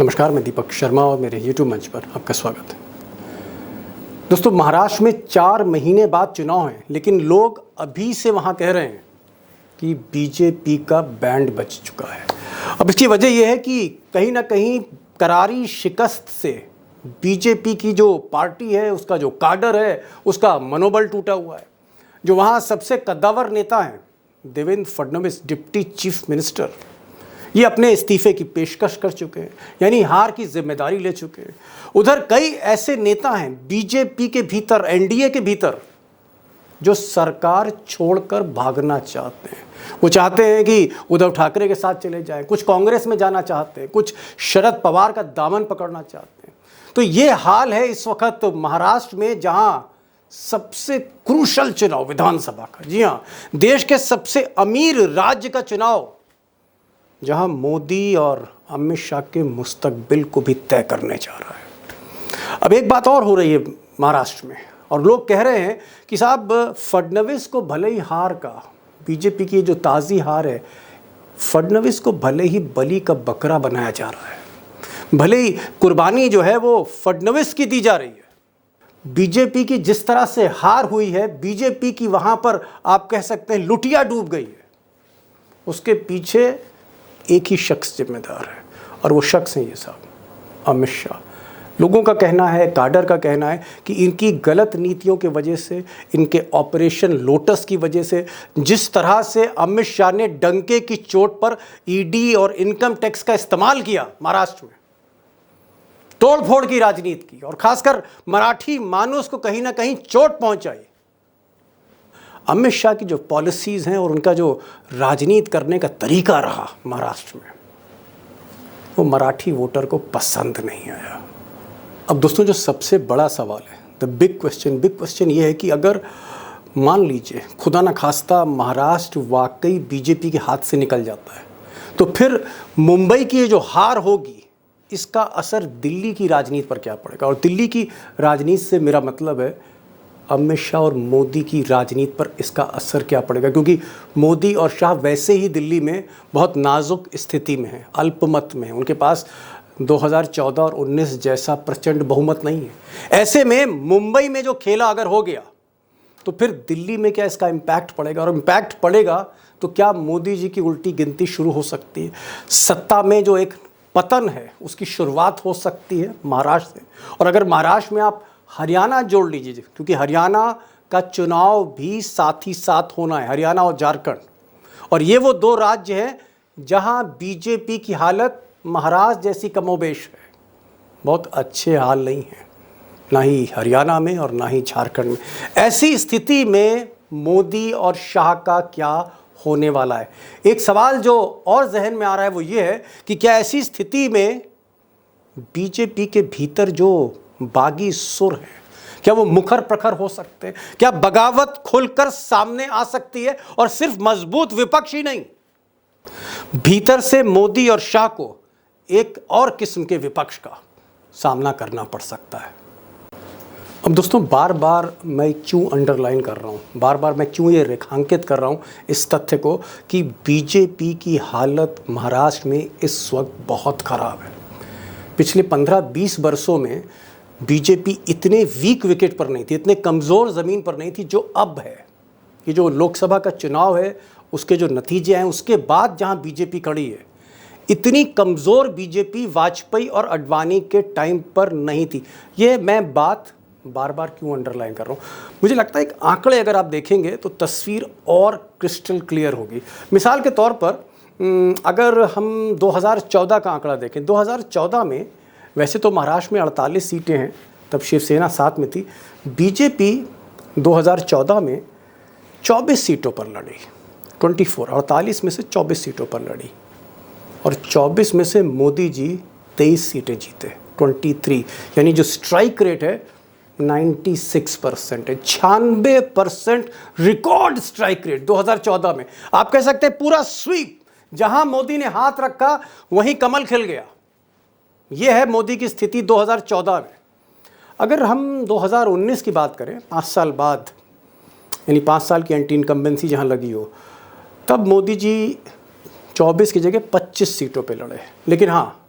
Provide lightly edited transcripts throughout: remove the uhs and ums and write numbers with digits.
नमस्कार, मैं दीपक शर्मा और मेरे YouTube मंच पर आपका स्वागत है। दोस्तों, महाराष्ट्र में 4 महीने बाद चुनाव हैं, लेकिन लोग अभी से वहाँ कह रहे हैं कि बीजेपी का बैंड बज चुका है। अब इसकी वजह यह है कि कहीं ना कहीं करारी शिकस्त से बीजेपी की जो पार्टी है, उसका जो काडर है, उसका मनोबल टूटा हुआ है। जो वहाँ सबसे कद्दावर नेता हैं, Devendra Fadnavis, deputy chief minister, ये अपने इस्तीफे की पेशकश कर चुके हैं, यानी हार की जिम्मेदारी ले चुके हैं। उधर कई ऐसे नेता हैं बीजेपी के भीतर, एनडीए के भीतर, जो सरकार छोड़कर भागना चाहते हैं। वो चाहते हैं कि उद्धव ठाकरे के साथ चले जाएं, कुछ कांग्रेस में जाना चाहते हैं, कुछ शरद पवार का दामन पकड़ना चाहते हैं। तो ये हाल है इस वक्त महाराष्ट्र में, जहां सबसे क्रूशल चुनाव विधानसभा का, जी हाँ, देश के सबसे अमीर राज्य का चुनाव, जहां मोदी और अमित शाह के मुस्तकबिल को भी तय करने जा रहा है। अब एक बात और हो रही है महाराष्ट्र में, और लोग कह रहे हैं कि साहब, फडणवीस को भले ही हार का, बीजेपी की जो ताज़ी हार है, फडणवीस को भले ही बलि का बकरा बनाया जा रहा है, भले ही कुर्बानी जो है वो फडणवीस की दी जा रही है। बीजेपी की जिस तरह से हार हुई है, बीजेपी की वहां पर आप कह सकते हैं लुटिया डूब गई है। उसके पीछे एक ही शख्स जिम्मेदार है, और वो शख्स है ये साहब, अमित शाह। लोगों का कहना है, काडर का कहना है कि इनकी गलत नीतियों की वजह से, इनके ऑपरेशन लोटस की वजह से, जिस तरह से अमित शाह ने डंके की चोट पर ईडी और इनकम टैक्स का इस्तेमाल किया महाराष्ट्र में, तोड़ फोड़ की राजनीति की, और खासकर मराठी मानुस को कहीं ना कहीं चोट पहुंचाई। अमित शाह की जो पॉलिसीज़ हैं और उनका जो राजनीति करने का तरीका रहा महाराष्ट्र में, वो मराठी वोटर को पसंद नहीं आया। अब दोस्तों, जो सबसे बड़ा सवाल है, द बिग क्वेश्चन ये है कि अगर मान लीजिए खुदा न खास्ता महाराष्ट्र वाकई बीजेपी के हाथ से निकल जाता है, तो फिर मुंबई की ये जो हार होगी, इसका असर दिल्ली की राजनीति पर क्या पड़ेगा। और दिल्ली की राजनीति से मेरा मतलब है अमित शाह और मोदी की राजनीति पर इसका असर क्या पड़ेगा, क्योंकि मोदी और शाह वैसे ही दिल्ली में बहुत नाजुक स्थिति में हैं, अल्पमत में हैं। उनके पास 2014 और 19 जैसा प्रचंड बहुमत नहीं है। ऐसे में मुंबई में जो खेला अगर हो गया, तो फिर दिल्ली में क्या इसका इम्पैक्ट पड़ेगा, और इम्पैक्ट पड़ेगा तो क्या मोदी जी की उल्टी गिनती शुरू हो सकती है, सत्ता में जो एक पतन है उसकी शुरुआत हो सकती है महाराष्ट्र से। और अगर महाराष्ट्र में आप हरियाणा जोड़ लीजिए, क्योंकि हरियाणा का चुनाव भी साथ ही साथ होना है, हरियाणा और झारखंड, और ये वो 2 राज्य हैं जहां बीजेपी की हालत महाराष्ट्र जैसी कमोबेश है। बहुत अच्छे हाल नहीं है, ना ही हरियाणा में और ना ही झारखंड में। ऐसी स्थिति में मोदी और शाह का क्या होने वाला है? एक सवाल जो और जहन में आ रहा है वो ये है कि क्या ऐसी स्थिति में बीजेपी के भीतर जो बागी सुर है, क्या वो मुखर प्रखर हो सकते हैं? क्या बगावत खुलकर सामने आ सकती है? और सिर्फ मजबूत विपक्ष ही नहीं, भीतर से मोदी और शाह को एक और किस्म के विपक्ष का सामना करना पड़ सकता है। अब दोस्तों, बार बार मैं क्यों अंडरलाइन कर रहा हूँ, बार बार मैं क्यों ये रेखांकित कर रहा हूँ इस तथ्य को कि बीजेपी की हालत महाराष्ट्र में इस वक्त बहुत ख़राब है। पिछले 15-20 वर्षों में बीजेपी इतने वीक विकेट पर नहीं थी, इतने कमज़ोर ज़मीन पर नहीं थी जो अब है। ये जो लोकसभा का चुनाव है, उसके जो नतीजे हैं, उसके बाद जहाँ बीजेपी खड़ी है, इतनी कमज़ोर बीजेपी वाजपेयी और आडवाणी के टाइम पर नहीं थी। ये मैं बात बार बार क्यों अंडरलाइन कर रहा हूँ? मुझे लगता है एक आंकड़े अगर आप देखेंगे तो तस्वीर और क्रिस्टल क्लियर होगी। मिसाल के तौर पर अगर हम 2014 का आंकड़ा देखें, 2014 में वैसे तो महाराष्ट्र में 48 सीटें हैं, तब शिवसेना साथ में थी। बीजेपी 2014 में 24 सीटों पर लड़ी, 48 में से 24 सीटों पर लड़ी, और 24 में से मोदी जी 23 सीटें जीते, 23। यानी जो स्ट्राइक रेट है 96% है, 96% रिकॉर्ड स्ट्राइक रेट 2014 में। आप कह सकते हैं पूरा स्वीप, जहां मोदी ने हाथ रखा वहीं कमल खिल गया। यह है मोदी की स्थिति 2014 में। अगर हम 2019 की बात करें, 5 साल बाद, यानी 5 साल की एंटी इनकम्बेंसी जहां लगी हो, तब मोदी जी 24 की जगह 25 सीटों पे लड़े। लेकिन हाँ,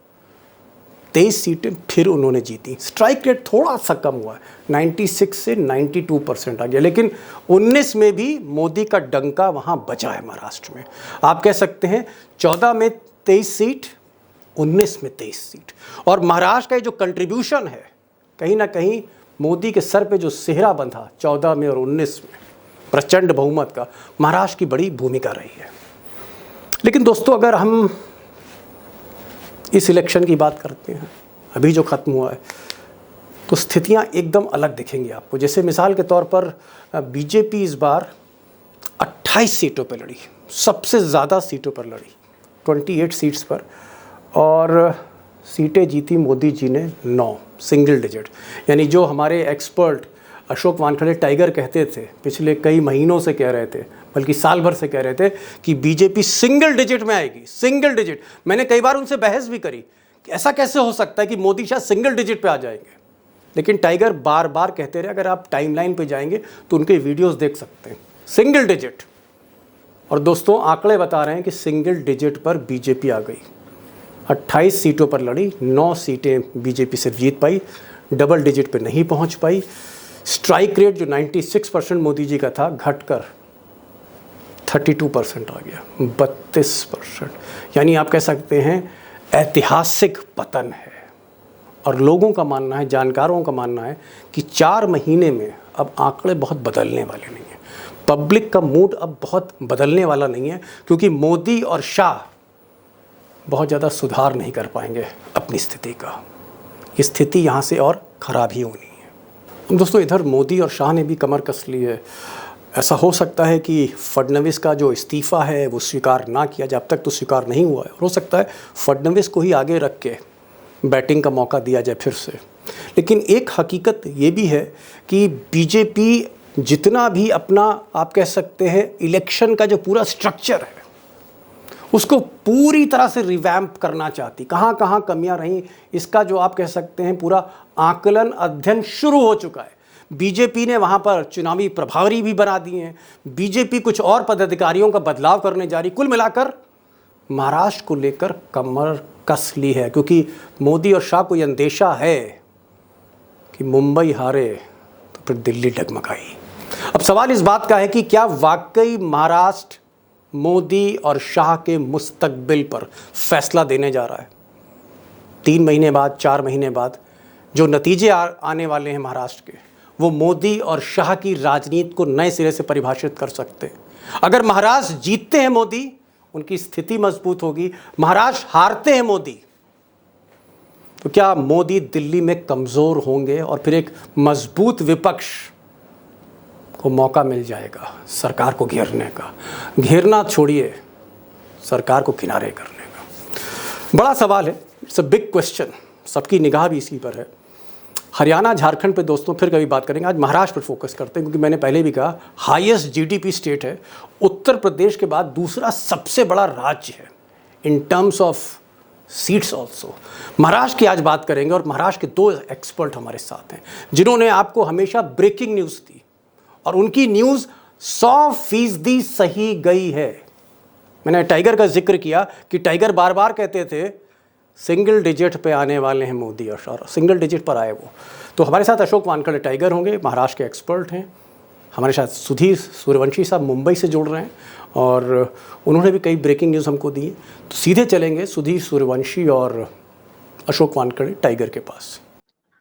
23 सीटें फिर उन्होंने जीती। स्ट्राइक रेट थोड़ा सा कम हुआ है, 96 से 92% आ गया, लेकिन 19 में भी मोदी का डंका वहाँ बजा है महाराष्ट्र में। आप कह सकते हैं 14 में 23 सीट, 19 में 23 सीट। और महाराष्ट्र का जो कंट्रीब्यूशन है, कहीं ना कहीं मोदी के सर पे जो सेहरा बंधा 14 में और 19 में प्रचंड बहुमत का, महाराष्ट्र की बड़ी भूमिका रही है। लेकिन दोस्तों, अगर हम इस इलेक्शन की बात करते हैं, अभी जो ख़त्म हुआ है, तो स्थितियां एकदम अलग दिखेंगी आपको। जैसे मिसाल के तौर पर बीजेपी इस बार 28 सीटों पर लड़ी, सबसे ज़्यादा सीटों पर लड़ी, 28 सीट्स पर, और सीटें जीती मोदी जी ने 9, सिंगल डिजिट। यानी जो हमारे एक्सपर्ट अशोक वानखेड़े टाइगर कहते थे, पिछले कई महीनों से कह रहे थे, बल्कि साल भर से कह रहे थे कि बीजेपी सिंगल डिजिट में आएगी, सिंगल डिजिट। मैंने कई बार उनसे बहस भी करी कि ऐसा कैसे हो सकता है कि मोदी शायद सिंगल डिजिट पे आ जाएंगे, लेकिन टाइगर बार बार कहते रहे। अगर आप टाइमलाइन पे जाएंगे तो उनके वीडियोस देख सकते हैं, सिंगल डिजिट। और दोस्तों, आंकड़े बता रहे हैं कि सिंगल डिजिट पर बीजेपी आ गई, 28 सीटों पर लड़ी, 9 सीटें बीजेपी सिर्फ जीत पाई, डबल डिजिट पे नहीं पहुंच पाई। स्ट्राइक रेट जो 96% मोदी जी का था, घटकर 32% आ गया, 32%। यानी आप कह सकते हैं ऐतिहासिक पतन है। और लोगों का मानना है, जानकारों का मानना है कि 4 महीने में अब आंकड़े बहुत बदलने वाले नहीं हैं। पब्लिक का मूड अब बहुत बदलने वाला नहीं है, क्योंकि मोदी और शाह बहुत ज़्यादा सुधार नहीं कर पाएंगे अपनी स्थिति का। ये स्थिति यहाँ से और ख़राब ही होनी है। दोस्तों, इधर मोदी और शाह ने भी कमर कस ली है। ऐसा हो सकता है कि फडणवीस का जो इस्तीफ़ा है वो स्वीकार ना किया जाए, अब तक तो स्वीकार नहीं हुआ है। हो सकता है फडणवीस को ही आगे रख के बैटिंग का मौका दिया जाए फिर से। लेकिन एक हकीकत ये भी है कि बीजेपी जितना भी अपना, आप कह सकते हैं, इलेक्शन का जो पूरा स्ट्रक्चर है उसको पूरी तरह से रिवैम्प करना चाहती। कहाँ कहाँ कमियां रहीं, इसका जो आप कह सकते हैं पूरा आकलन अध्ययन शुरू हो चुका है। बीजेपी ने वहाँ पर चुनावी प्रभारी भी बना दिए हैं, बीजेपी कुछ और पदाधिकारियों का बदलाव करने जा रही। कुल मिलाकर महाराष्ट्र को लेकर कमर कस ली है, क्योंकि मोदी और शाह को यह अंदेशा है कि मुंबई हारे तो फिर दिल्ली डगमगाई। अब सवाल इस बात का है कि क्या वाकई महाराष्ट्र मोदी और शाह के मुस्तकबिल पर फैसला देने जा रहा है? 3 महीने बाद, 4 महीने बाद जो नतीजे आने वाले हैं महाराष्ट्र के, वो मोदी और शाह की राजनीति को नए सिरे से परिभाषित कर सकते हैं। अगर महाराष्ट्र जीतते हैं मोदी, उनकी स्थिति मजबूत होगी। महाराष्ट्र हारते हैं मोदी, तो क्या मोदी दिल्ली में कमज़ोर होंगे और फिर एक मजबूत विपक्ष को मौका मिल जाएगा सरकार को घेरने का। घेरना छोड़िए, सरकार को किनारे करने का। बड़ा सवाल है, इट्स अ बिग क्वेश्चन, सबकी निगाह भी इसी पर है। हरियाणा, झारखंड पे दोस्तों फिर कभी बात करेंगे, आज महाराष्ट्र पर फोकस करते हैं, क्योंकि मैंने पहले भी कहा हाईएस्ट जीडीपी स्टेट है। उत्तर प्रदेश के बाद दूसरा सबसे बड़ा राज्य है in terms of seats also. Maharashtra की आज बात करेंगे, और महाराष्ट्र के 2 एक्सपर्ट हमारे साथ हैं जिन्होंने आपको हमेशा ब्रेकिंग न्यूज़ दी, और उनकी न्यूज़ 100% सही गई है। मैंने टाइगर का जिक्र किया कि टाइगर बार बार कहते थे सिंगल डिजिट पे आने वाले हैं मोदी और शाह, सिंगल डिजिट पर आए वो। तो हमारे साथ अशोक वानखेड़े टाइगर होंगे, महाराष्ट्र के एक्सपर्ट हैं। हमारे साथ सुधीर सूर्यवंशी साहब मुंबई से जुड़ रहे हैं, और उन्होंने भी कई ब्रेकिंग न्यूज़ हमको दी। तो सीधे चलेंगे सुधीर सूर्यवंशी और अशोक वानखेड़े टाइगर के पास।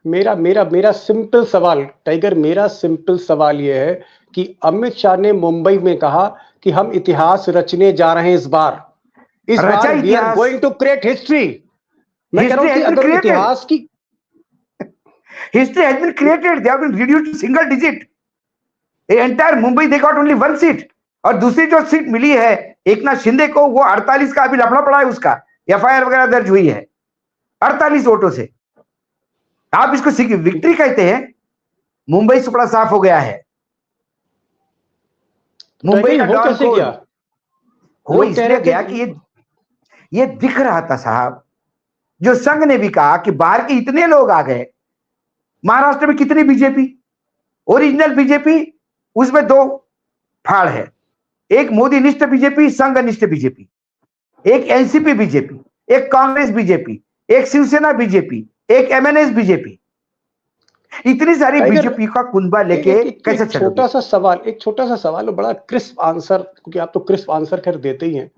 मेरा सिंपल सवाल टाइगर, मेरा सिंपल सवाल ये है कि अमित शाह ने मुंबई में कहा कि हम इतिहास रचने जा रहे हैं इस बार we are going to create history. मैं कह रहा हूं कि अगर इतिहास की history has been created, they have been reduced to single digit. Entire Mumbai they got only 1 seat, और दूसरी जो सीट मिली है एकनाथ शिंदे को, वो 48 का अभी लफड़ा पड़ा है, उसका एफआईआर वगैरह दर्ज हुई है 48 वोटों से। आप इसको विक्ट्री कहते हैं। मुंबई से बड़ा साफ हो गया है। मुंबई का डॉन हो इसलिए गया कि ये दिख रहा था साहब, जो संघ ने भी कहा कि बाहर के इतने लोग आ गए। महाराष्ट्र में कितनी बीजेपी, ओरिजिनल बीजेपी, उसमें 2 फाड़ है, एक मोदी निष्ठ बीजेपी, संघ निष्ठ बीजेपी, एक एनसीपी बीजेपी, एक कांग्रेस बीजेपी, एक शिवसेना बीजेपी, एक एमएनएस बीजेपी, इतनी सारी टाइगर, बीजेपी का कुनबा लेके कैसे एक चलोगे? छोटा सा सवाल और बड़ा क्रिस्प आंसर, क्योंकि आप तो क्रिस्प आंसर खैर देते ही हैं।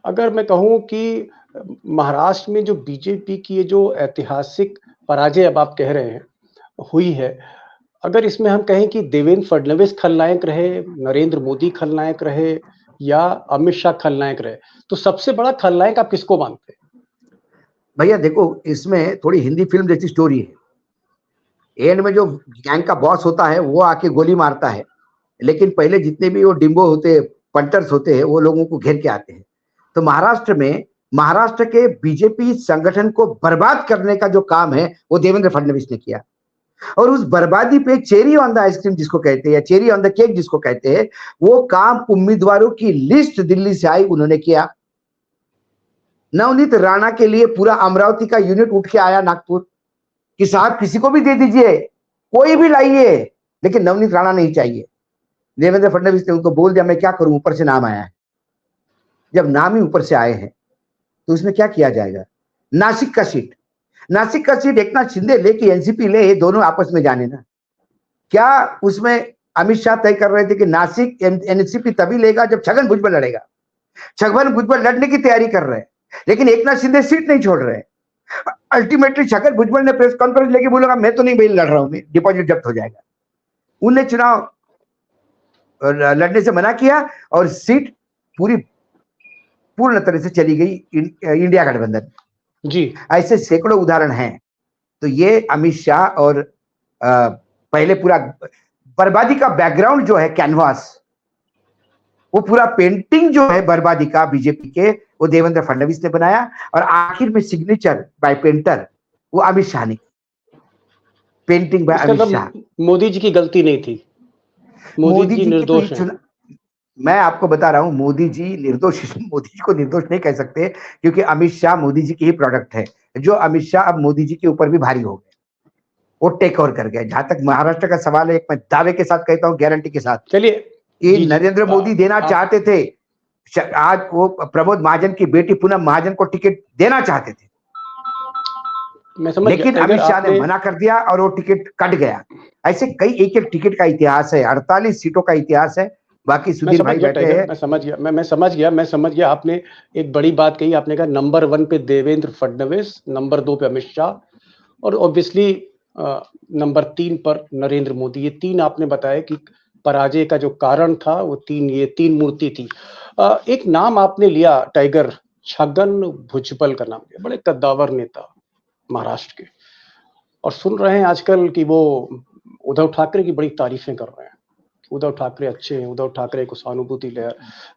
अगर मैं कहूं कि महाराष्ट्र में जो बीजेपी की ये जो ऐतिहासिक पराजय अब आप कह रहे हैं हुई है, अगर इसमें हम कहें कि देवेंद्र फडणवीस खलनायक रहे, नरेंद्र मोदी खलनायक रहे या अमित शाह खलनायक रहे, तो सबसे बड़ा खलनायक आप किसको मानते हैं? भैया देखो, इसमें थोड़ी हिंदी फिल्म जैसी स्टोरी है। एंड में जो गैंग का बॉस होता है वो आके गोली मारता है, लेकिन पहले जितने भी वो डिम्बो होते हैं, पंटर्स होते हैं, वो लोगों को घेर के आते हैं। तो महाराष्ट्र के बीजेपी संगठन को बर्बाद करने का जो काम है वो देवेंद्र फडणवीस ने किया। और उस बर्बादी पे चेरी ऑन द आइसक्रीम जिसको कहते हैं, या चेरी ऑन द केक जिसको कहते हैं, वो काम उम्मीदवारों की लिस्ट दिल्ली से आई, उन्होंने किया। नवनीत राणा के लिए पूरा अमरावती का यूनिट उठ के आया नागपुर कि साहब किसी को भी दे दीजिए, कोई भी लाइए, लेकिन नवनीत राणा नहीं चाहिए। देवेंद्र फडणवीस ने उनको बोल दिया मैं क्या करूं, ऊपर से नाम आया है। जब नाम ही ऊपर से आए हैं तो उसमें क्या किया जाएगा? नासिक का सीट एकनाथ शिंदे ले कि एनसीपी ले, ये दोनों आपस में जाने ना। क्या उसमें अमित शाह तय कर रहे थे कि नासिक एनसीपी तभी लेगा जब छगन भुजबल लड़ेगा। छगन भुजबल लड़ने की तैयारी कर रहे हैं, लेकिन एकनाथ शिंदे सीट नहीं छोड़ रहे। अल्टीमेटली छगन भुजबल ने प्रेस कॉन्फ्रेंस लेके बोला मैं तो नहीं भाई लड़ रहा हूं, मैं डिपॉजिट जब्त हो जाएगा। उनने चुनाव लड़ने से मना किया और सीट पूर्ण तरह से चली गई इंडिया गठबंधन। जी, ऐसे सैकड़ों उदाहरण हैं। तो ये अमित शाह और पहले पूरा बर्बादी का बैकग्राउंड जो है, कैनवास, वो पूरा पेंटिंग जो है बर्बादी का बीजेपी के, वो देवेंद्र फडणवीस ने बनाया। और आखिर में सिग्नेचर बाय पेंटर वो अमित शाह ने, पेंटिंग बाय इसका अमित शाह। मतलब मोदी जी की गलती नहीं थी, मोदी जी की तो निर्दोष हैं। मैं आपको बता रहा हूं, मोदी जी निर्दोष, मोदी जी को निर्दोष नहीं कह सकते, क्योंकि अमित शाह मोदी जी की ही प्रोडक्ट है। जो अमित शाह अब मोदी जी के ऊपर भी भारी हो गए, वो टेक ओवर कर गए। जहां तक महाराष्ट्र का सवाल है, एक मैं दावे के साथ कहता हूं, गारंटी के साथ, चलिए, ये जी जी, नरेंद्र मोदी देना चाहते थे। आज वो प्रमोद महाजन की बेटी पूनम महाजन को टिकट देना चाहते थे, मैं समझ गया। लेकिन अमित टाइगर, शाह ने आपने, मना कर दिया और वो टिकट कट गया। ऐसे कई एक एक टिकट का इतिहास है, 48 सीटों का इतिहास है। बाकी मैं सुधीर समझ भाई गया बैठे टाइगर, हैं। मैं समझ गया, मैं समझ गया। आपने एक बड़ी बात कही, आपने कहा नंबर 1 पे देवेंद्र फडणवीस, नंबर 2 पे अमित शाह और ऑब्वियसली नंबर 3 पर नरेंद्र मोदी। ये तीन आपने बताया कि पराजय का जो कारण था वो ये तीन मूर्ति थी। एक नाम आपने लिया टाइगर, छगन भुजबल का नाम लिया, बड़े कद्दावर नेता महाराष्ट्र के, और सुन रहे हैं आजकल कि वो उद्धव ठाकरे की बड़ी तारीफें कर रहे हैं। उद्धव ठाकरे अच्छे हैं, उद्धव ठाकरे को सहानुभूति ले।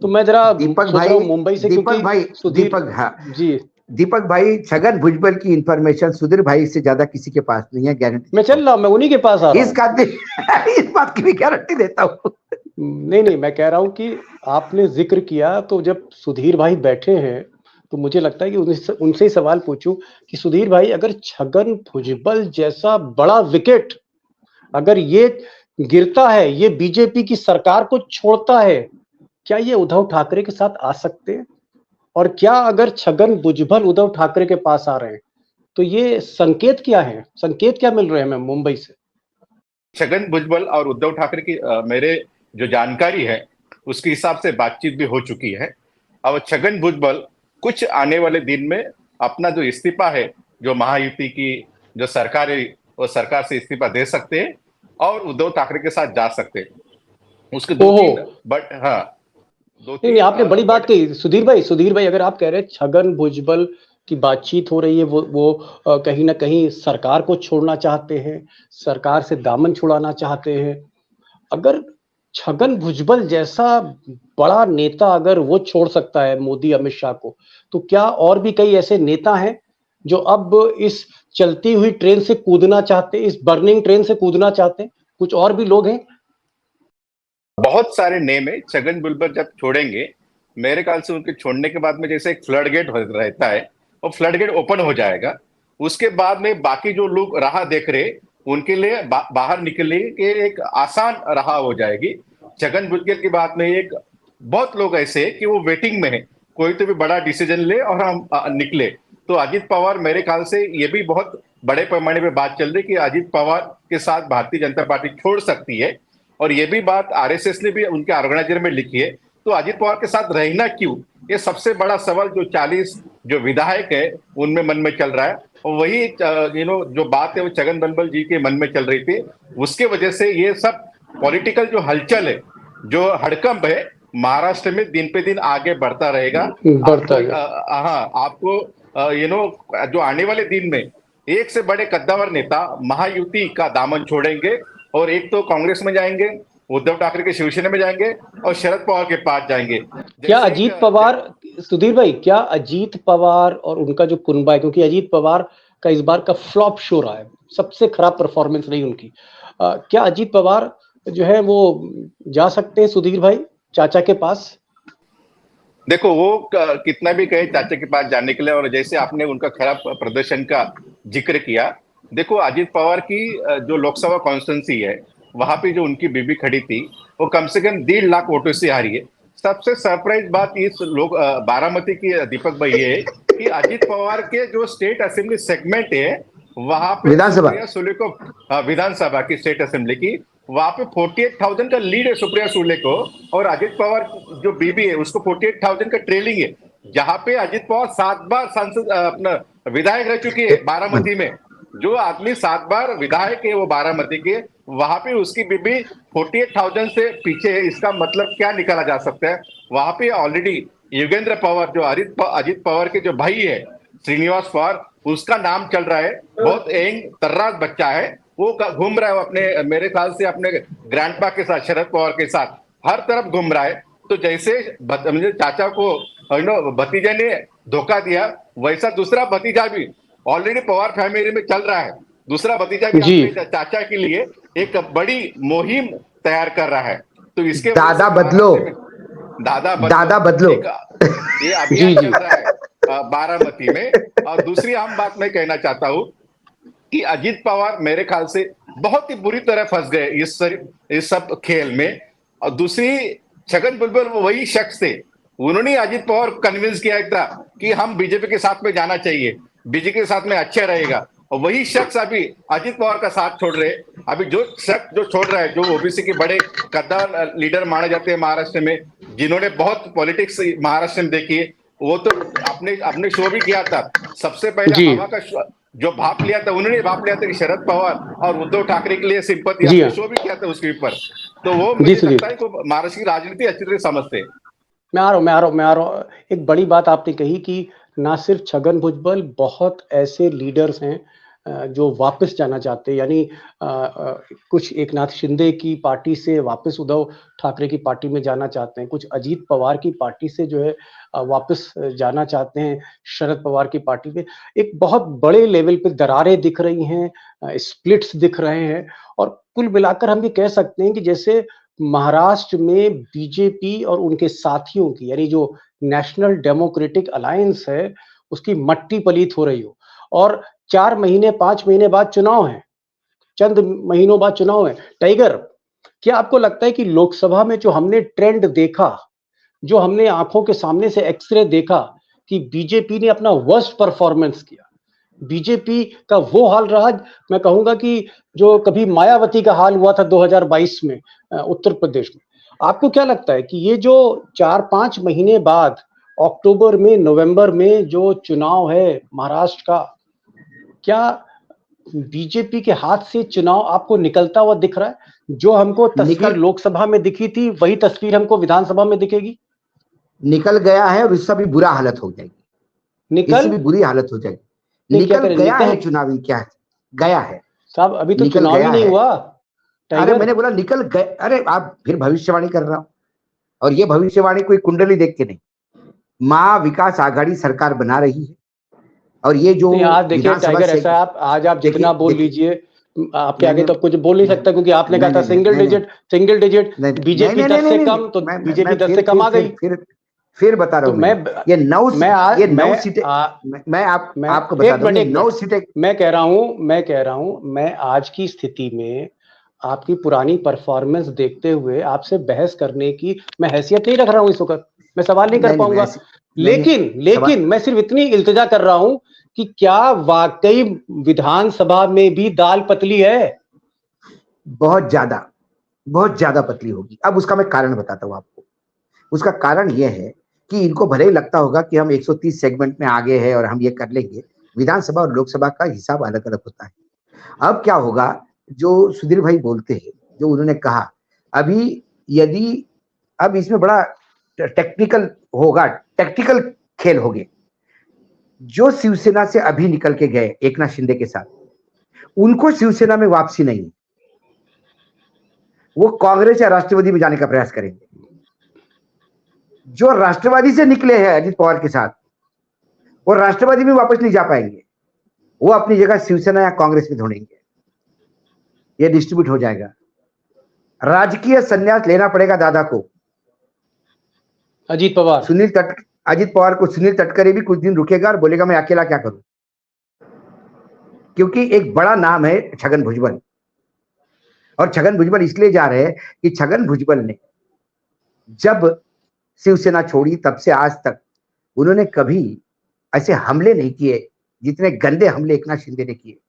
तो मैं जरा दीपक सोच रहा भाई, हूँ मुंबई से, दीपक क्योंकि भाई, सुधीर दीपक, हाँ, जी, दीपक भाई, छगन भुजबल की इंफॉर्मेशन सुधीर भाई से ज्यादा किसी के पास नहीं है, गारंटी मैं देता चल रहा हूँ, मैं उन्हीं के पास आ हूँ। रहा इस हूँ। बात इस बात की भी गारंटी देता हूँ। नहीं नहीं, मैं कह रहा हूँ कि आपने जिक्र किया, तो जब सुधीर भाई बैठे हैं तो मुझे लगता है कि उनसे ही सवाल पूछूं कि सुधीर भाई, अगर छगन भुजबल जैसा बड़ा विकेट अगर ये गिरता है, ये बीजेपी की सरकार को छोड़ता है, क्या ये उद्धव ठाकरे के साथ आ सकते हैं? और क्या अगर छगन भुजबल उद्धव ठाकरे के पास आ रहे हैं तो ये संकेत क्या है, संकेत क्या मिल रहे हैं हमें मुंबई से? छगन भुजबल और उद्धव ठाकरे की मेरे जो जानकारी है उसके हिसाब से बातचीत भी हो चुकी है। अब छगन भुजबल कुछ आने वाले दिन में अपना जो इस्तीफा है, जो महायुति की जो सरकार है, वो सरकार से इस्तीफा दे सकते हैं और उद्धव ठाकरे के साथ जा सकते हैं। उसके दो ओहो, तीन बट हाँ, दो नहीं नहीं, तीन आपने बड़ी बात बट कही सुधीर भाई, अगर आप कह रहे हैं छगन भुजबल की बातचीत हो रही है, वो कहीं ना कहीं सरकार को छोड़ना चाहते हैं, सरकार से दामन छुड़ाना चाहते हैं। अगर छगन भुजबल जैसा बड़ा नेता अगर वो छोड़ सकता है मोदी अमित शाह को, तो क्या और भी कई ऐसे नेता हैं जो अब इस चलती हुई ट्रेन से कूदना चाहते हैं, इस बर्निंग ट्रेन से कूदना चाहते हैं? कुछ और भी लोग हैं? बहुत सारे नेम है। छगन भुजबल जब छोड़ेंगे, मेरे ख्याल से उनके छोड़ने के बाद में जैसे एक फ्लड गेट रहता है, वो फ्लड गेट ओपन हो जाएगा। उसके बाद में बाकी जो लोग राह देख रहे उनके लिए बाहर निकलने के एक आसान राह हो जाएगी। छगन भुजबल की बात में एक बहुत लोग ऐसे हैं कि वो वेटिंग में है, कोई तो भी बड़ा डिसीजन ले और हम निकले। तो अजीत पवार मेरे ख्याल से ये भी बहुत बड़े पैमाने पे बात चल रही कि अजीत पवार के साथ भारतीय जनता पार्टी छोड़ सकती है। और ये भी बात आरएसएस ने भी उनके ऑर्गेनाइजर में लिखी है। तो अजीत पवार के साथ रहना क्यों, ये सबसे बड़ा सवाल जो 40 जो विधायक है उनमें मन में चल रहा है। और वही जो बात है वो छगन भुजबल जी के मन में चल रही थी। उसके वजह से ये सब पॉलिटिकल जो हलचल है, जो हड़कंप है, महाराष्ट्र में दिन पे दिन आगे बढ़ता रहेगा। आपको जो आने वाले दिन में एक से बड़े कद्दावर नेता महायुति का दामन छोड़ेंगे और एक तो कांग्रेस में जाएंगे, उद्धव ठाकरे के शिवसेना में जाएंगे और शरद पवार के पास जाएंगे। क्या अजीत पवार, सुधीर भाई, क्या अजीत पवार और उनका जो कुनबा है, क्योंकि अजीत पवार का इस बार का फ्लॉप शो रहा है, सबसे खराब परफॉर्मेंस रही उनकी, क्या अजीत पवार जो है वो जा सकते हैं सुधीर भाई चाचा के पास? देखो, वो कितना भी कहे चाचा के पास जाने के लिए, और जैसे आपने उनका खराब प्रदर्शन का जिक्र किया, देखो अजीत पवार की जो लोकसभा कॉन्स्टिट्यूंसी है वहां पे जो उनकी बीबी खड़ी थी वो कम से कम 1.5 लाख वोटों से हारी है। सबसे सरप्राइज बात इस लोग बारामती की दीपक भाई है कि अजीत पवार के जो स्टेट असेंबली सेगमेंट है वहां पे सुप्रिया सुले को, विधानसभा की स्टेट असेंबली की, वहां पे 48,000 का लीड है सुप्रिया सुले को, और अजीत पवार जो बीबी है उसको 48,000 का ट्रेलिंग है। जहां पे अजीत पवार 7 बार सांसद अपना विधायक रह चुकी है बारामती में, जो आदमी 7 बार विधायक है वो बारामती के, वहां पे उसकी बीबी 48,000 से पीछे है। इसका मतलब क्या निकाला जा सकता है? वहां पे ऑलरेडी योगेंद्र पवार जो अजीत पवार के जो भाई है श्रीनिवास पवार, उसका नाम चल रहा है। बहुत यंग तर्रार बच्चा है, वो घूम रहा है अपने, मेरे ख्याल से अपने ग्रैंडपा के साथ, शरद पवार के साथ हर तरफ घूम रहा है। तो जैसे चाचा को भतीजे ने धोखा दिया, वैसा दूसरा भतीजा भी ऑलरेडी पवार फैमिली में चल रहा है। दूसरा भतीजा भी अपने चाचा के लिए एक बड़ी मुहिम तैयार कर रहा है। तो इसके दादा बदलो, दादा बदलो, ये अभियान चल रहा है बारामती में। और दूसरी आम बात मैं कहना चाहता हूं कि अजीत पवार मेरे ख्याल से बहुत ही बुरी तरह फंस गए इस सब खेल में। और दूसरी, छगन भुजबल वही शख्स थे, उन्होंने अजीत पवार को कन्विंस किया था कि हम बीजेपी के साथ में जाना चाहिए, बीजेपी के साथ में अच्छा रहेगा। और वही शख्स अभी अजीत पवार का साथ छोड़ रहे। अभी जो शख्स जो छोड़ रहा है, जो ओबीसी के बड़े कद्दार लीडर माने जाते हैं महाराष्ट्र में, जिन्होंने बहुत पॉलिटिक्स महाराष्ट्र में देखी है, वो तो अपने शो भी किया था। सबसे पहले हवा का जो भाप लिया था, उन्होंने भाप लिया था कि शरद पवार और उद्धव ठाकरे के लिए सिंपैथी, शो भी किया था उसके ऊपर। तो वो मुझे लगता है कि महाराष्ट्र की राजनीति अच्छी तरह समझते हैं। मैं आ रहा हूँ। एक बड़ी बात आपने कही कि ना सिर्फ छगन भुजबल, बहुत ऐसे लीडर्स हैं जो वापस जाना चाहते हैं, यानी कुछ एकनाथ शिंदे की पार्टी से वापस उद्धव ठाकरे की पार्टी में जाना चाहते हैं, कुछ अजीत पवार की पार्टी से जो है वापस जाना चाहते हैं शरद पवार की पार्टी में। एक बहुत बड़े लेवल पे दरारें दिख रही हैं, स्प्लिट्स दिख रहे हैं। और कुल मिलाकर हम ये कह सकते हैं कि जैसे महाराष्ट्र में बीजेपी और उनके साथियों की, यानी जो नेशनल डेमोक्रेटिक अलायंस है, उसकी मट्टी पलीत हो रही हो। और 4 महीने 5 महीने बाद चुनाव है, चंद महीनों बाद चुनाव है। टाइगर, क्या आपको लगता है कि लोकसभा में जो हमने ट्रेंड देखा, जो हमने आंखों के सामने से एक्सरे देखा कि बीजेपी ने अपना वर्स्ट परफॉर्मेंस किया, बीजेपी का वो हाल रहा, मैं कहूंगा कि जो कभी मायावती का हाल हुआ था 2022 में उत्तर प्रदेश में। आपको क्या लगता है कि ये जो 4-5 महीने बाद अक्टूबर में, नवंबर में जो चुनाव है महाराष्ट्र का, क्या बीजेपी के हाथ से चुनाव आपको निकलता हुआ दिख रहा है? जो हमको तस्वीर लोकसभा में दिखी थी, वही तस्वीर हमको विधानसभा में दिखेगी? निकल गया है और इससे भी बुरा हालत हो जाएगी, इससे भी बुरी हालत हो जाएगी। निकल गया है, चुनावी क्या गया है साहब, अभी तो चुनाव ही नहीं हुआ। अरे मैंने बोला निकल गए। अरे आप फिर भविष्यवाणी कर रहा हूं, और ये भविष्यवाणी कोई कुंडली देख के नहीं, महाविकास आघाड़ी सरकार बना रही है। और ये जो आज देखिए टाइगर, ऐसा आज आप जितना बोल लीजिए, आपके आगे तो कुछ बोल नहीं सकता, क्योंकि आपने कहा था सिंगल डिजिट बीजेपी 10 से कम, तो बीजेपी 10 से कम आ गई। फिर बता रहा हूं, ये 9 सीटें, मैं आपको बता दूं, 9 सीटें। मैं कह रहा हूं, मैं आज की स्थिति में आपकी पुरानी परफॉर्मेंस देखते हुए आपसे बहस करने की मैं हैसियत नहीं रख रहा हूं इस वक्त, मैं सवाल नहीं कर पाऊंगा। लेकिन मैं सिर्फ इतनी इल्तिजा कर रहा हूं कि क्या वाकई विधानसभा में भी दाल पतली है? बहुत ज्यादा पतली होगी। अब उसका मैं कारण बताता हूं आपको। उसका कारण यह है कि इनको भले ही लगता होगा कि हम 130 सेगमेंट में आगे हैं और हम ये कर लेंगे। विधानसभा और लोकसभा का हिसाब अलग अलग होता है। अब क्या होगा, जो सुधीर भाई बोलते हैं, जो उन्होंने कहा, अभी यदि अब इसमें बड़ा टेक्निकल होगा, टैक्टिकल खेल होंगे। जो शिवसेना से अभी निकल के गए एकनाथ शिंदे के साथ, उनको शिवसेना में वापसी नहीं है। वो कांग्रेस या राष्ट्रवादी में जाने का प्रयास करेंगे। जो राष्ट्रवादी से निकले हैं अजित पवार के साथ, वो राष्ट्रवादी में वापस नहीं जा पाएंगे। वो अपनी जगह शिवसेना या कांग्रेस में ढूंढेंगे। ये डिस्ट्रीब्यूट हो जाएगा। राजकीय संन्यास लेना पड़ेगा दादा को, अजीत पवार। अजित पवार को। सुनील तटकरे भी कुछ दिन रुकेगा और बोलेगा मैं अकेला क्या करूं, क्योंकि एक बड़ा नाम है छगन भुजबल। और छगन भुजबल इसलिए जा रहे हैं कि छगन भुजबल ने जब शिवसेना छोड़ी तब से आज तक उन्होंने कभी ऐसे हमले नहीं किए जितने गंदे हमले एकनाथ शिंदे ने किए।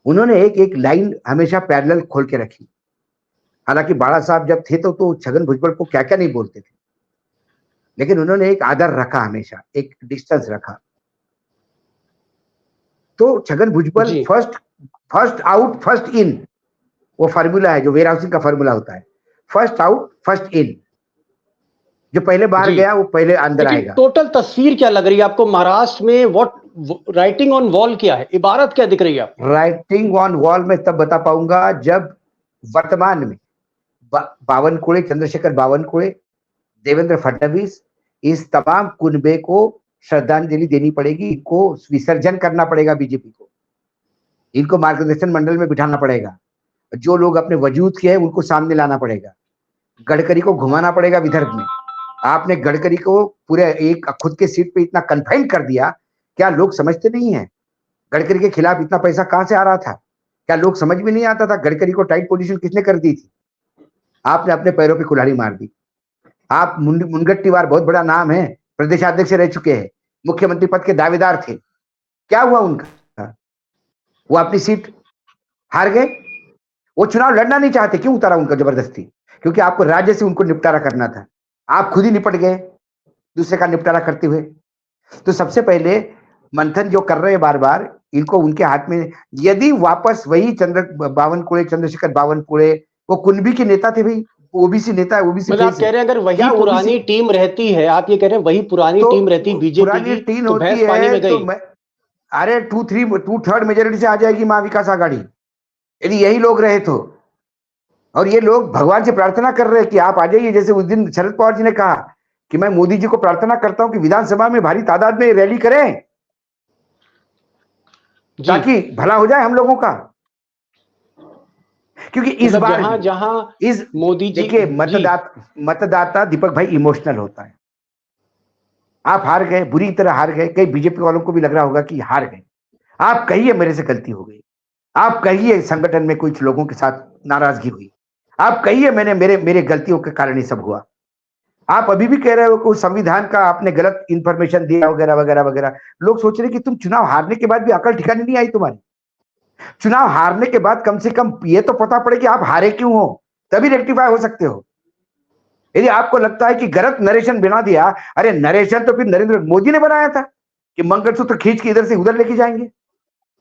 उन्होंने एक एक लाइन हमेशा पैरेलल खोल के रखी। हालांकि बाला साहब जब थे तो छगन भुजबल को क्या क्या नहीं बोलते थे, लेकिन उन्होंने एक आदर रखा, हमेशा एक डिस्टेंस रखा। तो Chhagan Bhujbal first out first in, वो फार्मूला है जो वेयर हाउसिंग का फार्मूला होता है। फर्स्ट आउट फर्स्ट इन, जो पहले बाहर गया वो पहले अंदर आएगा। टोटल तस्वीर क्या लग रही है आपको महाराष्ट्र में? व्हाट राइटिंग ऑन वॉल क्या है, इबारत क्या दिख रही है आपको? राइटिंग ऑन वॉल में तब बता पाऊंगा जब वर्तमान में बावनकुळे, चंद्रशेखर बावनकुळे, देवेंद्र फडणवीस, इस तमाम कुनबे को श्रद्धांजलि देनी पड़ेगी। इनको विसर्जन करना पड़ेगा बीजेपी को। इनको मार्गदर्शन मंडल में बिठाना पड़ेगा। जो लोग अपने वजूद के हैं उनको सामने लाना पड़ेगा। गडकरी को घुमाना पड़ेगा विदर्भ में। आपने गडकरी को पूरे एक खुद के सीट पे इतना कन्फाइन कर दिया, क्या लोग समझते नहीं है? गडकरी के खिलाफ इतना पैसा कहां से आ रहा था? क्या लोग समझ में नहीं आता था गडकरी को टाइट पोजीशन किसने कर दी थी? आपने अपने पैरों पे कुल्हाड़ी मार दी। आप मुनगट्टीवार बहुत बड़ा नाम है, प्रदेशाध्यक्ष रह चुके हैं, मुख्यमंत्री पद के दावेदार थे। क्या हुआ उनका? वो अपनी सीट हार गए। वो चुनाव लड़ना नहीं चाहते, क्यों उतारा उनका जबरदस्ती? क्योंकि आपको राज्य से उनको निपटारा करना था। आप खुद ही निपट गए दूसरे का निपटारा करते हुए। तो सबसे पहले मंथन जो कर रहे हैं बार बार, इनको उनके हाथ में, यदि वापस वही चंद्रशेखर बावनकुळे, वो कुनबी के नेता थे भाई, ओबीसी नेता है, ओबीसी। मतलब आप कह रहे हैं अगर वही पुरानी टीम रहती है, आप ये कह रहे हैं वही पुरानी टीम रहती बीजेपी पुरानी की, टीम तो होती भैंस पानी में है गई। अरे 2/3 मेजोरिटी से आ जाएगी महाविकास आघाड़ी, यदि यही लोग रहे तो। और ये लोग भगवान से प्रार्थना कर रहे हैं कि आप आ जाइए। जैसे उस दिन शरद पवार जी ने कहा कि मैं मोदी जी को प्रार्थना करता हूं कि विधानसभा में भारी तादाद में रैली करें ताकि भला हो जाए हम लोगों का। क्योंकि इस बार जहां इस मोदी जी, देखिए, मतदाता दीपक भाई इमोशनल होता है। आप हार गए, बुरी तरह हार गए। कई बीजेपी वालों को भी लग रहा होगा कि हार गए। आप कहिए मेरे से गलती हो गई, आप कहिए संगठन में कुछ लोगों के साथ नाराजगी हुई, आप कहिए मेरे गलतियों के कारण ये सब हुआ। आप अभी भी कह रहे हो कि संविधान का आपने गलत इंफॉर्मेशन दिया वगैरह वगैरह वगैरह। लोग सोच रहे कि तुम चुनाव हारने के बाद भी अकल ठिकाने नहीं आई तुम्हारी। चुनाव हारने के बाद कम से कम ये तो पता पड़े कि आप हारे क्यों हो, तभी रेक्टिफाई हो सकते हो। यदि आपको लगता है कि गलत नरेशन बना दिया, अरे नरेशन तो फिर नरेंद्र मोदी ने बनाया था कि मंगलसूत्र खींच के इधर से उधर लेके जाएंगे।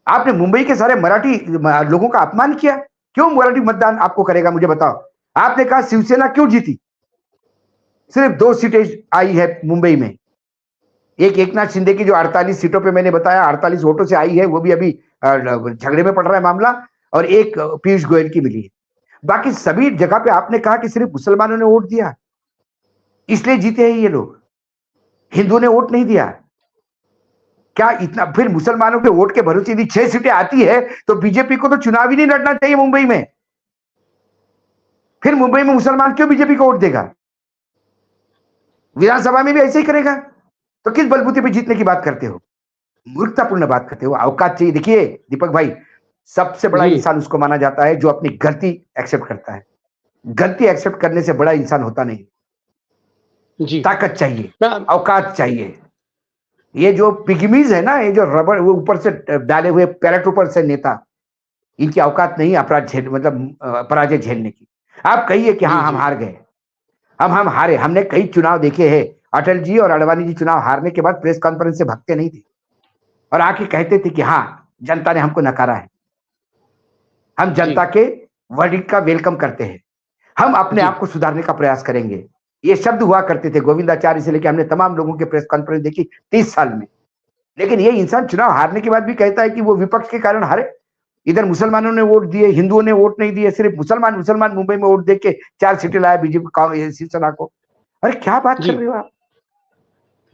आपने मुंबई के सारे मराठी लोगों का अपमान किया। क्यों मराठी मतदान आपको करेगा, मुझे बताओ। आपने कहा शिवसेना क्यों जीती? सिर्फ 2 सीटें आई है मुंबई में। एक एकनाथ शिंदे की जो 48 सीटों पे मैंने बताया 48 वोटों से आई है, वो भी अभी झगड़े में पड़ रहा है मामला, और एक पीयूष गोयल की मिली है। बाकी सभी जगह पे आपने कहा कि सिर्फ मुसलमानों ने वोट दिया इसलिए जीते हैं ये लोग, हिंदुओं ने वोट नहीं दिया। क्या इतना फिर मुसलमानों के वोट के भरोसे यदि 6 सीटें आती है तो बीजेपी को तो चुनाव ही नहीं लड़ना चाहिए मुंबई में। फिर मुंबई में मुसलमान क्यों बीजेपी को वोट देगा? विधानसभा में भी ऐसे ही करेगा। तो किस बलबूते पे जीतने की बात करते हो? मूर्खतापूर्ण बात करते हो। अवकाश चाहिए। देखिए दीपक भाई, सबसे बड़ा इंसान उसको माना जाता है जो अपनी गलती एक्सेप्ट करता है। गलती एक्सेप्ट करने से बड़ा इंसान होता नहीं। ताकत चाहिए, अवकाश चाहिए। ये जो पिग्मीज है ना, ये जो रबर वो ऊपर से डाले हुए पैराट्रूपर से नेता, इनकी औकात नहीं अपराध झेल मतलब पराजय झेलने की। आप कहिए कि हाँ जी हम जी हार गए, हम हारे। हमने कई चुनाव देखे हैं, अटल जी और आडवाणी जी चुनाव हारने के बाद प्रेस कॉन्फ्रेंस से भागते नहीं थे और आके कहते थे कि हाँ जनता ने हमको नकारा है, हम जी जनता के वर्डिक्ट का वेलकम करते हैं, हम अपने जी आप को सुधारने का प्रयास करेंगे। ये शब्द हुआ करते थे गोविंदाचार्य से लेकर हमने तमाम लोगों के प्रेस कॉन्फ्रेंस देखी 30 साल में। लेकिन ये इंसान चुनाव हारने के बाद भी कहता है कि वो विपक्ष के कारण हारे। इधर मुसलमानों ने वोट दिए, हिंदुओं ने वोट नहीं दिए, सिर्फ मुसलमान मुसलमान मुंबई में वोट दे के 4 सीटें लाया बीजेपी कांग्रेस शिवसेना को। अरे क्या बात कर जी रहे हो आप?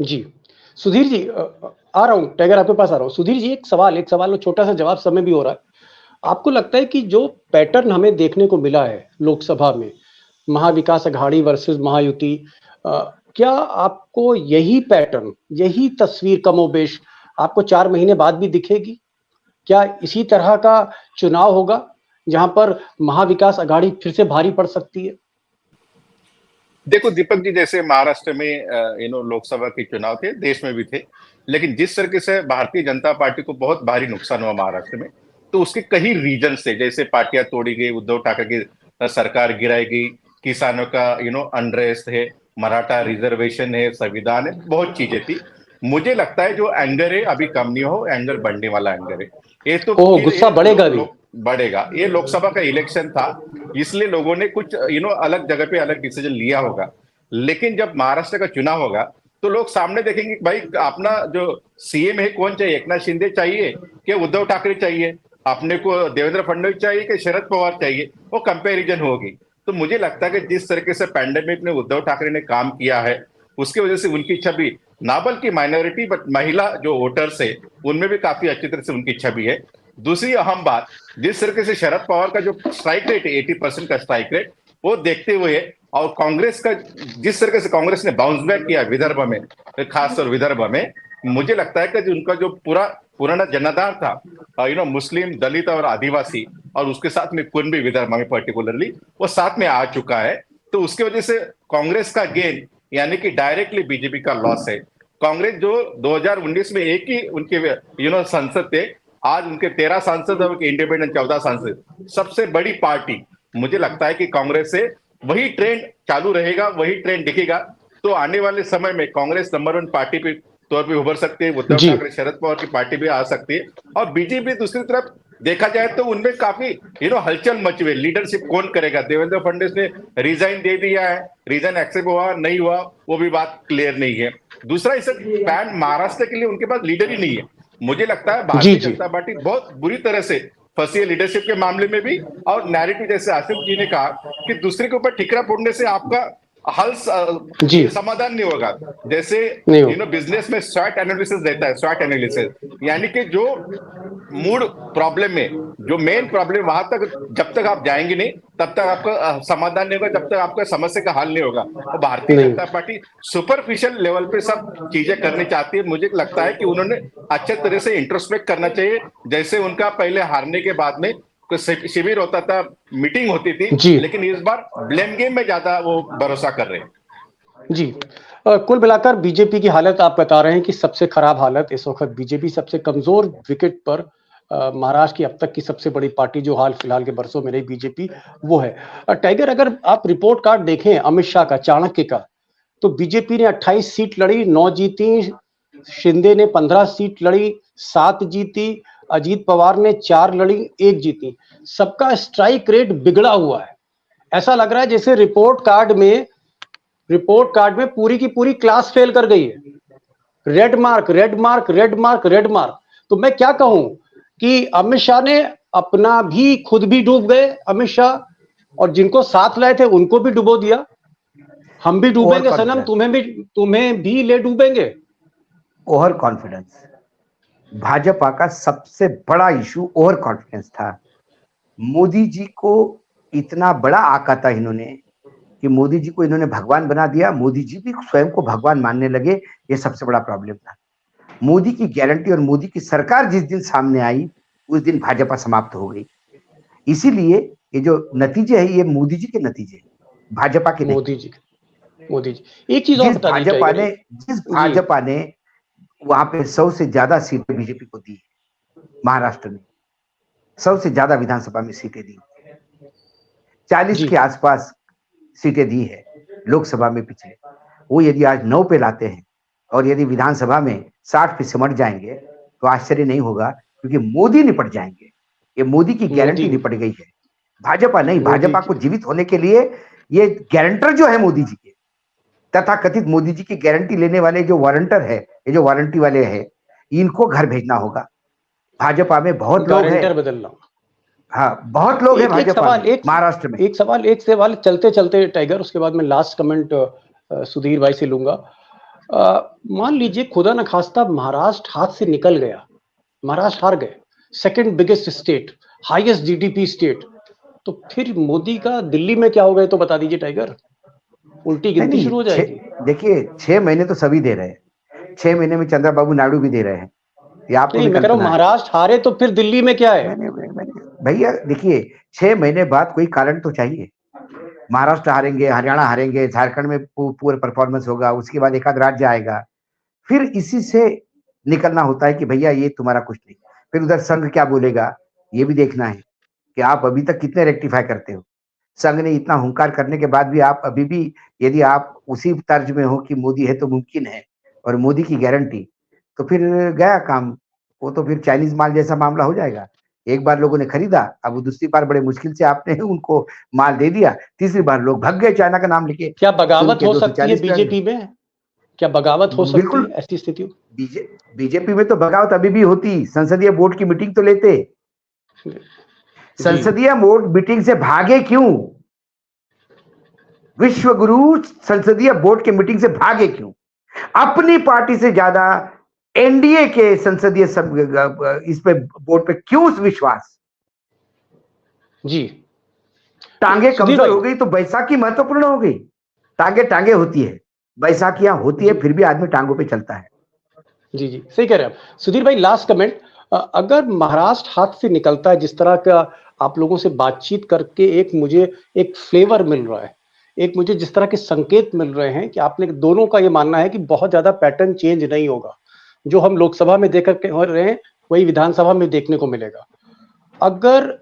जी सुधीर जी, आ रहा हूँ टाइगर, आपके पास आ रहा हूँ। सुधीर जी, एक सवाल और छोटा सा जवाब, समय भी हो रहा है। आपको लगता है कि जो पैटर्न हमें देखने को मिला है लोकसभा में, महाविकास अघाड़ी वर्सेस महायुति, क्या आपको यही पैटर्न, यही तस्वीर कमोबेश आपको 4 महीने बाद भी दिखेगी? क्या इसी तरह का चुनाव होगा जहां पर महाविकास अघाड़ी फिर से भारी पड़ सकती है? देखो दीपक जी, जैसे महाराष्ट्र में लोकसभा के चुनाव थे, देश में भी थे, लेकिन जिस तरीके से भारतीय जनता पार्टी को बहुत भारी नुकसान हुआ महाराष्ट्र में, तो उसके कई रीजन से, जैसे पार्टियां तोड़ी गई, उद्धव ठाकरे की सरकार गिराई गई, किसानों का अनरेस्ट है, मराठा रिजर्वेशन है, संविधान है, बहुत चीजें थी। मुझे लगता है जो एंगर है अभी कम नहीं हो, एंगर बढ़ने वाला एंगर है। ये तो ओह, फिर गुस्सा ये बढ़ेगा भी? बढ़ेगा। ये लोकसभा का इलेक्शन था, इसलिए लोगों ने कुछ अलग जगह पे अलग डिसीजन लिया होगा। लेकिन जब महाराष्ट्र का चुनाव होगा तो लोग सामने देखेंगे कि भाई अपना जो सीएम है कौन चाहिए, एकनाथ शिंदे चाहिए कि उद्धव ठाकरे चाहिए, अपने को देवेंद्र फडणवीस चाहिए कि शरद पवार चाहिए, वो कंपैरिजन होगी। तो मुझे लगता है कि जिस तरीके से पैंडेमिक में उद्धव ठाकरे ने काम किया है, उसकी वजह से उनकी छवि, ना बल्कि माइनॉरिटी बट महिला जो वोटर्स है उनमें भी काफी अच्छी तरह से उनकी छवि है। दूसरी अहम बात, जिस तरीके से शरद पवार का जो स्ट्राइक रेट है 80% का स्ट्राइक रेट, वो देखते हुए, और कांग्रेस का जिस तरीके से कांग्रेस ने बाउंस बैक किया विदर्भ में, खासतौर विदर्भ में, मुझे लगता है कि उनका जो पुराना जनाधार था, मुस्लिम, दलित और आदिवासी, और उसके साथ में कुनबी विदर्भ में पर्टिकुलरली, वो साथ में आ चुका है। तो उसकी वजह से कांग्रेस का गेन, यानी कि डायरेक्टली बीजेपी का लॉस है। कांग्रेस जो 2019 में एक ही उनके संसद थे, आज उनके 13 सांसद और इंडिपेंडेंट 14 सांसद, सबसे बड़ी पार्टी। मुझे लगता है कि कांग्रेस से वही ट्रेंड चालू रहेगा, वही ट्रेंड दिखेगा। तो आने वाले समय में कांग्रेस नंबर 1 पार्टी पे तौर पे उभर सकती है, उद्धव जी ठाकरे शरद पवार की पार्टी भी आ सकती है। और बीजेपी दूसरी तरफ देखा जाए तो उनमें काफी हलचल मची हुई। लीडरशिप कौन करेगा? देवेंद्र फडणवीस ने रिजाइन दे दिया है, रिजाइन एक्सेप्ट हुआ नहीं हुआ वो भी बात क्लियर नहीं है। दूसरा, इस पैन महाराष्ट्र के लिए उनके पास लीडर ही नहीं है। मुझे लगता है जी भारतीय जी जनता पार्टी बहुत बुरी तरह से फंसी है लीडरशिप के मामले में भी। और नैरेटिव, जैसे आसिफ जी ने कहा कि दूसरे के ऊपर ठिकरा फोड़ने से आपका हल जी, समाधान नहीं होगा। जैसे नहीं हो। बिजनेस में स्वॉट एनालिसिस रहता है, स्वॉट एनालिसिस, यानी कि जो मूड प्रॉब्लम में जो मेन प्रॉब्लम, वहां तक जब तक आप जाएंगे नहीं तब तक आपका समाधान नहीं होगा, जब तक आपका समस्या का हल नहीं होगा। और भारतीय नहीं। जनता पार्टी सुपरफिशियल लेवल पे सब चीजें करनी चाहती है। मुझे लगता है कि उन्होंने अच्छे तरह से इंट्रोस्पेक्ट करना चाहिए, जैसे उनका पहले हारने के बाद में शिविर होता था, मीटिंग होती थी, जी लेकिन इस बार ब्लेम गेम में ज्यादा वो भरोसा कर रहे हैं। जी, कुल मिलाकर बीजेपी की हालत, आप बता रहे हैं कि सबसे खराब हालत इस वक्त बीजेपी, सबसे कमजोर विकेट पर महाराष्ट्र की अब तक की सबसे बड़ी पार्टी जो हाल फिलहाल के बरसों में रही बीजेपी, वो है। टाइगर, अगर आप रिपोर्ट कार्ड देखें अमित शाह का, चाणक्य का, तो बीजेपी ने 28 सीट लड़ी, 9 जीती, शिंदे ने 15 सीट लड़ी, 7 जीती, अजीत पवार ने 4 लड़ी, 1 जीती। सबका स्ट्राइक रेट बिगड़ा हुआ है। ऐसा लग रहा है जैसे रिपोर्ट कार्ड में पूरी की पूरी क्लास फेल कर गई है। Red mark, red mark, red mark, red mark. तो मैं क्या कहूं कि अमित शाह ने अपना भी, खुद भी डूब गए अमित शाह, और जिनको साथ लाए थे उनको भी डुबो दिया। हम भी डूबेंगे सनम, तुम्हें भी ले डूबेंगे। ओवर कॉन्फिडेंस भाजपा का सबसे बड़ा इशू ओवर कॉन्फिडेंस था। मोदी जी को इतना बड़ा आका था इन्होंने कि मोदी जी को इन्होंने भगवान बना दिया, मोदी जी भी स्वयं को भगवान मानने लगे। ये सबसे बड़ा प्रॉब्लम था। मोदी की गारंटी और मोदी की सरकार जिस दिन सामने आई उस दिन भाजपा समाप्त हो गई। इसीलिए ये जो नतीजे है ये मोदी जी के नतीजे, भाजपा के नहीं। मोदी जी, एक चीज और बता दीजिए टाइगर। जिस जी भाजपा ने वहां पे 100 से ज्यादा सीटें बीजेपी को दी महाराष्ट्र में, 100 से ज्यादा विधानसभा में सीटें दी, 40 के आसपास सीटें दी है लोकसभा में पिछले। वो यदि आज 9 पे लाते हैं और यदि विधानसभा में 60 पे सिमट जाएंगे तो आश्चर्य नहीं होगा, क्योंकि मोदी निपट जाएंगे। ये मोदी की गारंटी निपट गई है, भाजपा नहीं। भाजपा को जीवित होने के लिए ये गारंटर जो है मोदी जी के, तथा कथित मोदी जी की गारंटी लेने वाले जो वारंटर है, ये जो वारंटी वाले हैं, इनको घर भेजना होगा। भाजपा में बहुत लोग हैं, बदलना। हाँ बहुत लोग हैं भाजपा में, महाराष्ट्र में। एक सवाल चलते चलते टाइगर, उसके बाद मैं लास्ट कमेंट सुधीर भाई से लूंगा। मान लीजिए खुदा न खास्ता महाराष्ट्र हाथ से निकल गया, महाराष्ट्र हार गए, second biggest state, highest GDP state, तो फिर मोदी का दिल्ली में क्या होगा तो बता दीजिए टाइगर, उल्टी गिनती शुरू हो जाएगी। देखिए 6 महीने तो सभी दे रहे हैं, 6 महीने में चंद्रबाबू नायडू भी दे रहे हैं। ये आपको नहीं, मैं कह रहा हूं महाराष्ट्र हारे तो फिर दिल्ली में क्या है? भैया देखिए 6 महीने बाद कोई कारण तो चाहिए। महाराष्ट्र हारेंगे, हरियाणा हारेंगे, झारखंड में पूरा परफॉर्मेंस होगा, उसके बाद एक आध राज्य आएगा, फिर इसी से निकलना होता है कि भैया ये तुम्हारा कुछ नहीं। फिर उधर संघ क्या बोलेगा ये भी देखना है कि आप अभी तक कितने रेक्टिफाई करते हो। संघ ने इतना हुंकार करने के बाद भी आप अभी भी यदि आप उसी तर्ज में हो कि मोदी है तो मुमकिन है और मोदी की गारंटी, तो फिर गया काम। वो तो फिर चाइनीज माल जैसा मामला हो जाएगा। एक बार लोगों ने खरीदा, अब वो दूसरी बार बड़े मुश्किल से आपने उनको माल दे दिया, तीसरी बार लोग भाग गए चाइना का नाम लेके। क्या बगावत हो सकती है बीजेपी में? क्या बगावत हो सकती है ऐसी स्थिति? बीजेपी में तो बगावत अभी भी होती, संसदीय बोर्ड की मीटिंग तो लेते। संसदीय बोर्ड मीटिंग से भागे क्यों? विश्व गुरु संसदीय बोर्ड के मीटिंग से भागे क्यों? अपनी पार्टी से ज्यादा एनडीए के संसदीय इस पे बोर्ड पे क्यों विश्वास? जी, टांगे कमजोर हो गई तो बैसाखी महत्वपूर्ण हो गई। टांगे होती है, बैसाखियां होती है, फिर भी आदमी टांगों पे चलता है। जी जी, सही कह रहे हैं आप। सुधीर भाई लास्ट कमेंट, अगर महाराष्ट्र हाथ से निकलता है, जिस तरह का आप लोगों से बातचीत करके मुझे एक फ्लेवर मिल रहा है, एक मुझे जिस तरह के संकेत मिल रहे हैं कि आपने दोनों का ये मानना है कि बहुत ज्यादा पैटर्न चेंज नहीं होगा, जो हम लोकसभा में देख रहे हैं वही विधानसभा में देखने को मिलेगा। अगर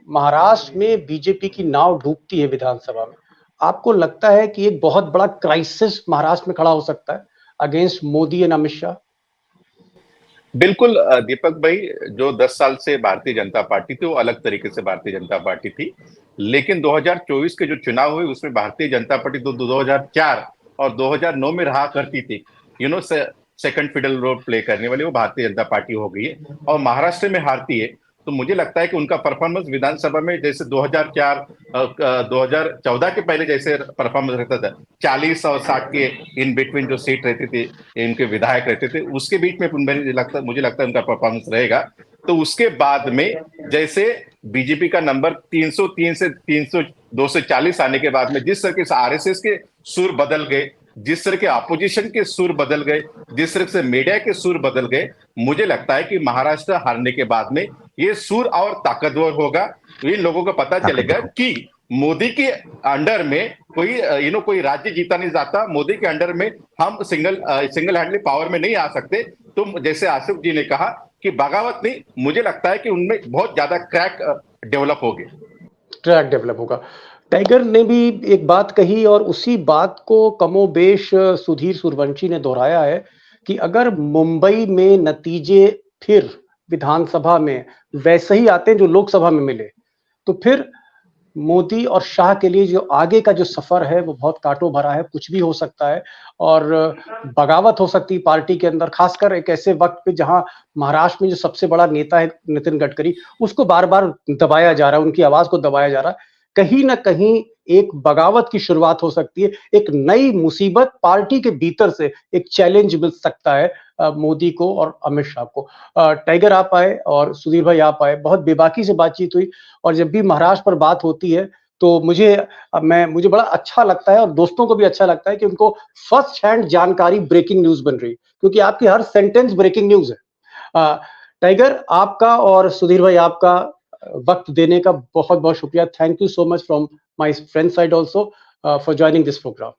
महाराष्ट्र में बीजेपी की नाव डूबती है विधानसभा में, आपको लगता है कि एक बहुत बड़ा क्राइसिस महाराष्ट्र में खड़ा हो सकता है अगेंस्ट मोदी एंड अमित शाह? बिल्कुल दीपक भाई, जो 10 साल से भारतीय जनता पार्टी थी वो अलग तरीके से भारतीय जनता पार्टी थी, लेकिन 2024 के जो चुनाव हुए उसमें भारतीय जनता पार्टी 2004 और 2009 में रहा करती थी, सेकंड फिडल रोल प्ले करने वाली, वो भारतीय जनता पार्टी हो गई है और महाराष्ट्र में हारती है। तो मुझे लगता है कि उनका परफॉर्मेंस विधानसभा में जैसे 2004 2014 के पहले जैसे परफॉर्मेंस रहता था, 40 और 60 के इन बिटवीन जो सीट रहती थी, इनके विधायक रहते थे, उसके बीच में मुझे लगता है उनका परफॉर्मेंस रहेगा। तो उसके बाद में जैसे बीजेपी का नंबर 303 से 240 आने के बाद में जिस तरह के आरएसएस के सुर बदल गए, जिस तरह के अपोजिशन के सुर बदल गए, जिस तरह से मीडिया के सुर बदल गए, मुझे लगता है कि महाराष्ट्र हारने के बाद में ये सुर और ताकतवर होगा। इन लोगों को पता चलेगा कि मोदी के अंडर में कोई राज्य जीता नहीं जाता, मोदी के अंडर में हम सिंगल हैंडली पावर में नहीं आ सकते। तो जैसे आसिफ जी ने कहा कि बगावत नहीं, मुझे लगता है कि उनमें बहुत ज्यादा क्रैक डेवलप होगा। टाइगर ने भी एक बात कही और उसी बात को कमोबेश सुधीर सूर्यवंशी ने दोहराया है कि अगर मुंबई में नतीजे फिर विधानसभा में वैसे ही आते हैं जो लोकसभा में मिले, तो फिर मोदी और शाह के लिए जो आगे का जो सफर है वो बहुत कांटों भरा है, कुछ भी हो सकता है और बगावत हो सकती है पार्टी के अंदर, खासकर एक ऐसे वक्त पे जहां महाराष्ट्र में जो सबसे बड़ा नेता है नितिन गडकरी, उसको बार बार दबाया जा रहा है, उनकी आवाज को दबाया जा रहा है। कहीं ना कहीं एक बगावत की शुरुआत हो सकती है, एक नई मुसीबत पार्टी के भीतर से एक चैलेंज मिल सकता है मोदी को और अमित शाह को। टाइगर आप आए और सुधीर भाई आप आए, बहुत बेबाकी से बातचीत हुई और जब भी महाराष्ट्र पर बात होती है तो मुझे बड़ा अच्छा लगता है और दोस्तों को भी अच्छा लगता है कि उनको फर्स्ट हैंड जानकारी, ब्रेकिंग न्यूज बन रही, क्योंकि आपकी हर सेंटेंस ब्रेकिंग न्यूज है। टाइगर आपका और सुधीर भाई आपका वक्त देने का बहुत बहुत शुक्रिया। Thank you so much from my friend side also for joining this programme.